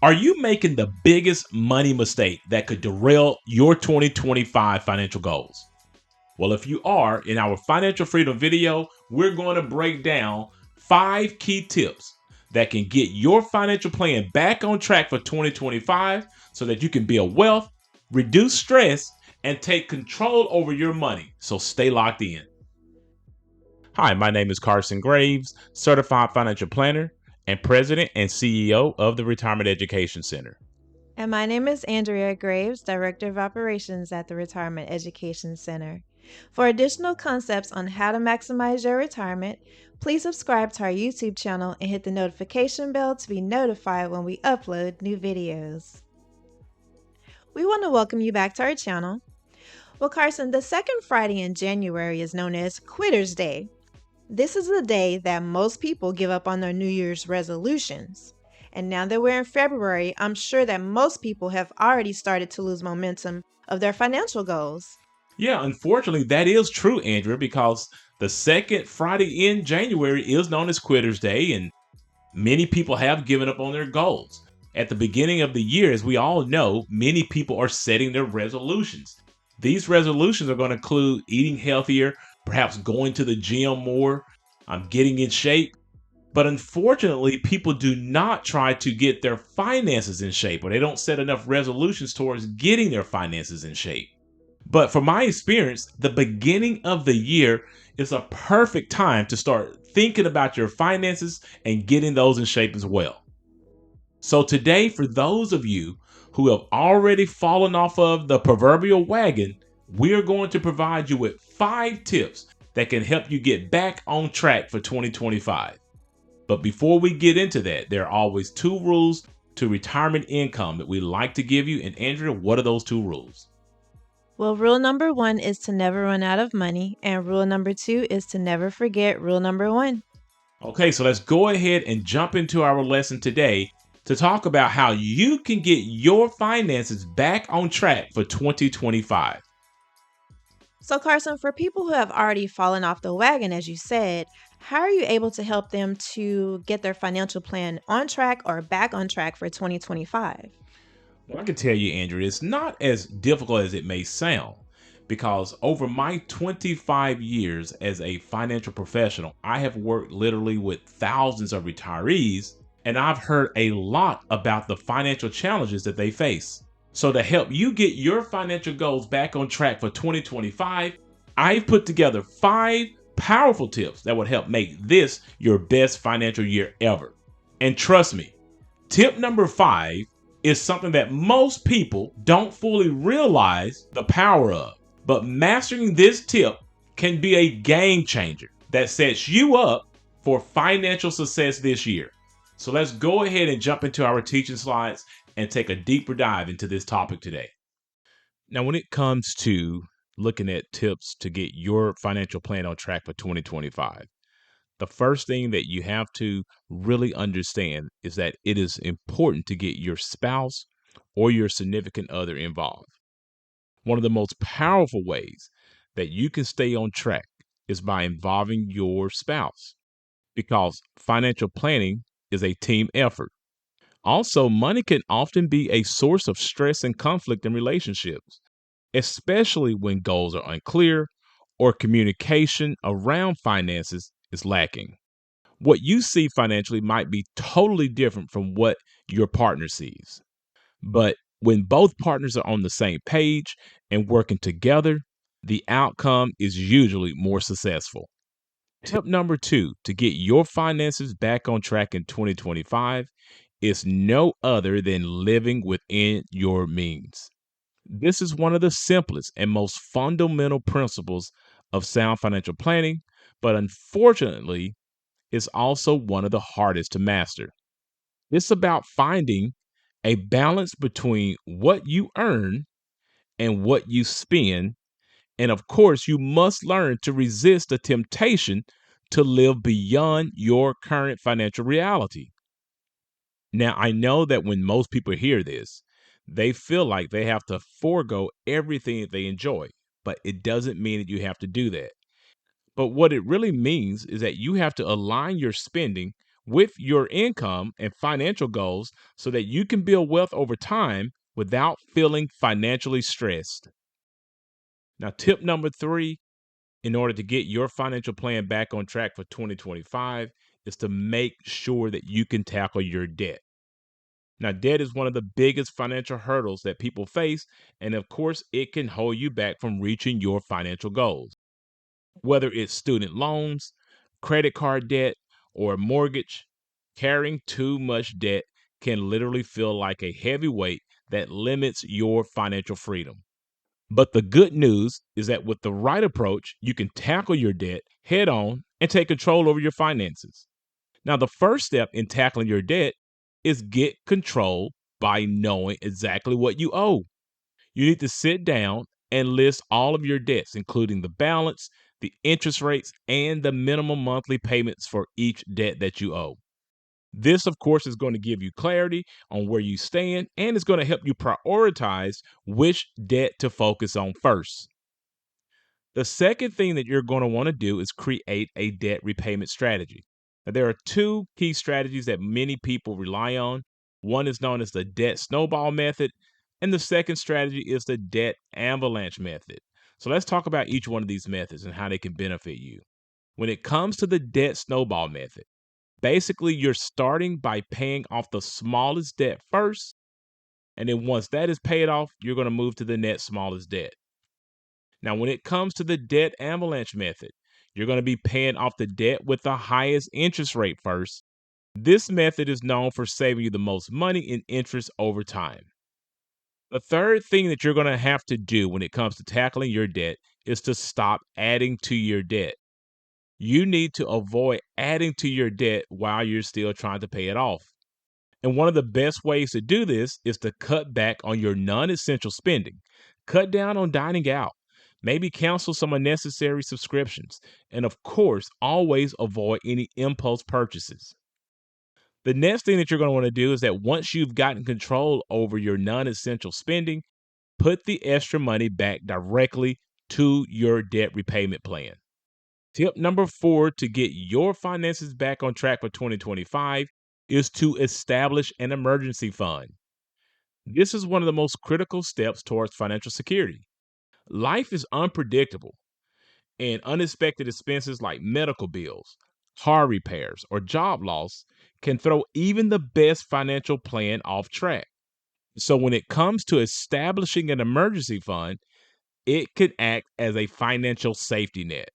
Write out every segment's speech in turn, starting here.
Are you making the biggest money mistake that could derail your 2025 financial goals? Well, if you are, in our financial freedom video, we're going to break down 5 key tips that can get your financial plan back on track for 2025 so that you can build wealth, reduce stress, and take control over your money. So stay locked in. Hi, my name is Carson Graves, certified financial planner and president and CEO of the Retirement Education Center. And my name is Andrea Graves, Director of Operations at the Retirement Education Center. For additional concepts on how to maximize your retirement, please subscribe to our YouTube channel and hit the notification bell to be notified when we upload new videos. We want to welcome you back to our channel. Well, Carson, the second Friday in January is known as Quitter's Day. This is the day that most people give up on their New Year's resolutions. And now that we're in February, I'm sure that most people have already started to lose momentum of their financial goals. Yeah, unfortunately, that is true, Andrea, because the second Friday in January is known as Quitter's Day, and many people have given up on their goals. At the beginning of the year, as we all know, many people are setting their resolutions. These resolutions are going to include eating healthier, perhaps going to the gym more, getting in shape. But unfortunately, people do not try to get their finances in shape, or they don't set enough resolutions towards getting their finances in shape. But from my experience, the beginning of the year is a perfect time to start thinking about your finances and getting those in shape as well. So today, for those of you who have already fallen off of the proverbial wagon, we are going to provide you with 5 tips that can help you get back on track for 2025. But before we get into that, there are always 2 rules to retirement income that we like to give you. And Andrea, what are those 2 rules? Well, rule number 1 is to never run out of money, and rule number 2 is to never forget rule number 1. Okay, so let's go ahead and jump into our lesson today to talk about how you can get your finances back on track for 2025. So, Carson, for people who have already fallen off the wagon, as you said, how are you able to help them to get their financial plan on track or back on track for 2025? Well, I can tell you, Andrew, it's not as difficult as it may sound because over my 25 years as a financial professional, I have worked literally with thousands of retirees, and I've heard a lot about the financial challenges that they face. So, to help you get your financial goals back on track for 2025, I've put together 5 powerful tips that would help make this your best financial year ever. And trust me, tip number 5 is something that most people don't fully realize the power of. But mastering this tip can be a game changer that sets you up for financial success this year. So let's go ahead and jump into our teaching slides and take a deeper dive into this topic today. Now, when it comes to looking at tips to get your financial plan on track for 2025, the first thing that you have to really understand is that it is important to get your spouse or your significant other involved. One of the most powerful ways that you can stay on track is by involving your spouse because financial planning is a team effort. Also, money can often be a source of stress and conflict in relationships, especially when goals are unclear or communication around finances is lacking. What you see financially might be totally different from what your partner sees. But when both partners are on the same page and working together, the outcome is usually more successful. Tip number 2 to get your finances back on track in 2025 is no other than living within your means. This is one of the simplest and most fundamental principles of sound financial planning, but unfortunately, is also one of the hardest to master. It's about finding a balance between what you earn and what you spend. And of course, you must learn to resist the temptation to live beyond your current financial reality. Now, I know that when most people hear this, they feel like they have to forego everything that they enjoy, but it doesn't mean that you have to do that. But what it really means is that you have to align your spending with your income and financial goals so that you can build wealth over time without feeling financially stressed. Now, tip number 3, in order to get your financial plan back on track for 2025, is to make sure that you can tackle your debt. Now, debt is one of the biggest financial hurdles that people face, and of course, it can hold you back from reaching your financial goals. Whether it's student loans, credit card debt, or a mortgage, carrying too much debt can literally feel like a heavy weight that limits your financial freedom. But the good news is that with the right approach, you can tackle your debt head on and take control over your finances. Now, the first step in tackling your debt is get control by knowing exactly what you owe. You need to sit down and list all of your debts, including the balance, the interest rates, and the minimum monthly payments for each debt that you owe. This, of course, is going to give you clarity on where you stand and is going to help you prioritize which debt to focus on first. The second thing that you're going to want to do is create a debt repayment strategy. Now, there are two key strategies that many people rely on. One is known as the debt snowball method, and the second strategy is the debt avalanche method. So let's talk about each one of these methods and how they can benefit you. When it comes to the debt snowball method, basically you're starting by paying off the smallest debt first, and then once that is paid off, you're going to move to the next smallest debt. Now, when it comes to the debt avalanche method, you're going to be paying off the debt with the highest interest rate first. This method is known for saving you the most money in interest over time. The third thing that you're going to have to do when it comes to tackling your debt is to stop adding to your debt. You need to avoid adding to your debt while you're still trying to pay it off. And one of the best ways to do this is to cut back on your non essential spending. Cut down on dining out. Maybe cancel some unnecessary subscriptions. And of course, always avoid any impulse purchases. The next thing that you're going to want to do is that once you've gotten control over your non essential spending, put the extra money back directly to your debt repayment plan. Tip number 4 to get your finances back on track for 2025 is to establish an emergency fund. This is one of the most critical steps towards financial security. Life is unpredictable, and unexpected expenses like medical bills, car repairs, or job loss can throw even the best financial plan off track. So, when it comes to establishing an emergency fund, it can act as a financial safety net,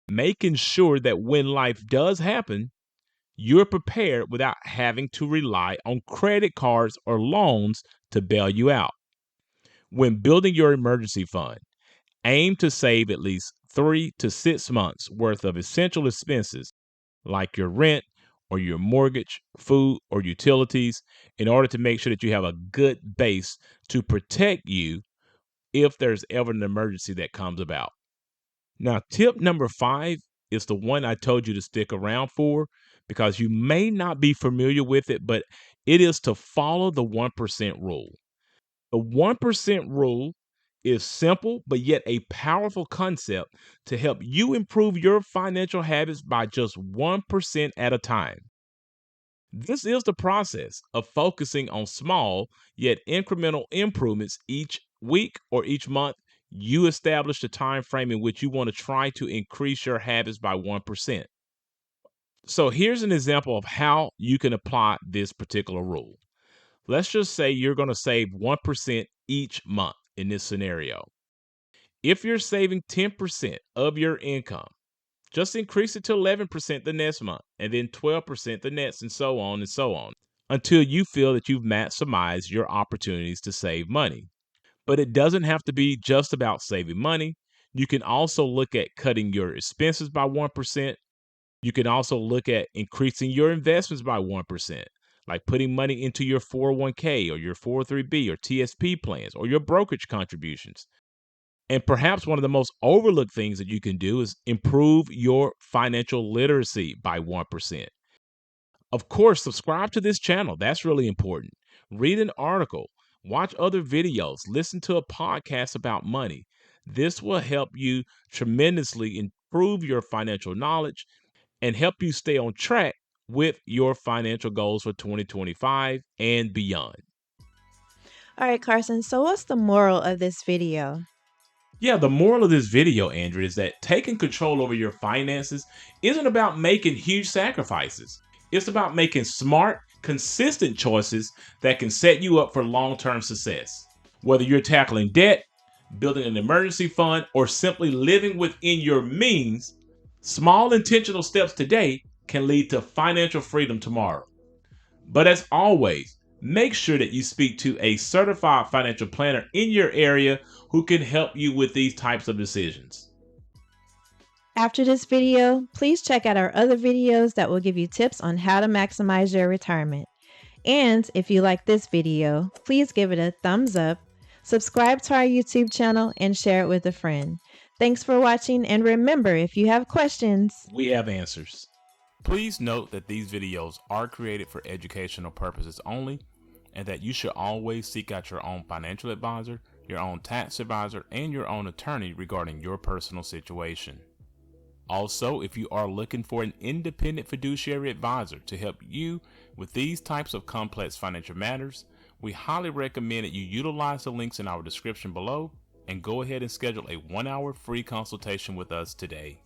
making sure that when life does happen, you're prepared without having to rely on credit cards or loans to bail you out. When building your emergency fund, aim to save at least 3 to 6 months worth of essential expenses like your rent or your mortgage, food, or utilities in order to make sure that you have a good base to protect you if there's ever an emergency that comes about. Now, tip number 5 is the one I told you to stick around for because you may not be familiar with it, but it is to follow the 1% rule. The 1% rule is simple, but yet a powerful concept to help you improve your financial habits by just 1% at a time. This is the process of focusing on small yet incremental improvements each week or each month. You establish the time frame in which you want to try to increase your habits by 1%. So here's an example of how you can apply this particular rule. Let's just say you're going to save 1% each month in this scenario. If you're saving 10% of your income, just increase it to 11% the next month, and then 12% the next, and so on, until you feel that you've maximized your opportunities to save money. But it doesn't have to be just about saving money. You can also look at cutting your expenses by 1%. You can also look at increasing your investments by 1%, like putting money into your 401k or your 403b or TSP plans or your brokerage contributions. And perhaps one of the most overlooked things that you can do is improve your financial literacy by 1%. Of course, subscribe to this channel. That's really important. Read an article, watch other videos, listen to a podcast about money. This will help you tremendously improve your financial knowledge and help you stay on track with your financial goals for 2025 and beyond. All right, Carson, so what's the moral of this video? Yeah, the moral of this video, Andrew, is that taking control over your finances isn't about making huge sacrifices. It's about making smart, consistent choices that can set you up for long-term success. Whether you're tackling debt, building an emergency fund, or simply living within your means, small intentional steps today can lead to financial freedom tomorrow. But as always, make sure that you speak to a certified financial planner in your area who can help you with these types of decisions. After this video, please check out our other videos that will give you tips on how to maximize your retirement. And if you like this video, please give it a thumbs up, subscribe to our YouTube channel, and share it with a friend. Thanks for watching, and remember, if you have questions, We have answers. Please note that these videos are created for educational purposes only, and that you should always seek out your own financial advisor, your own tax advisor, and your own attorney regarding your personal situation. Also, if you are looking for an independent fiduciary advisor to help you with these types of complex financial matters, we highly recommend that you utilize the links in our description below and go ahead and schedule a 1-hour free consultation with us today.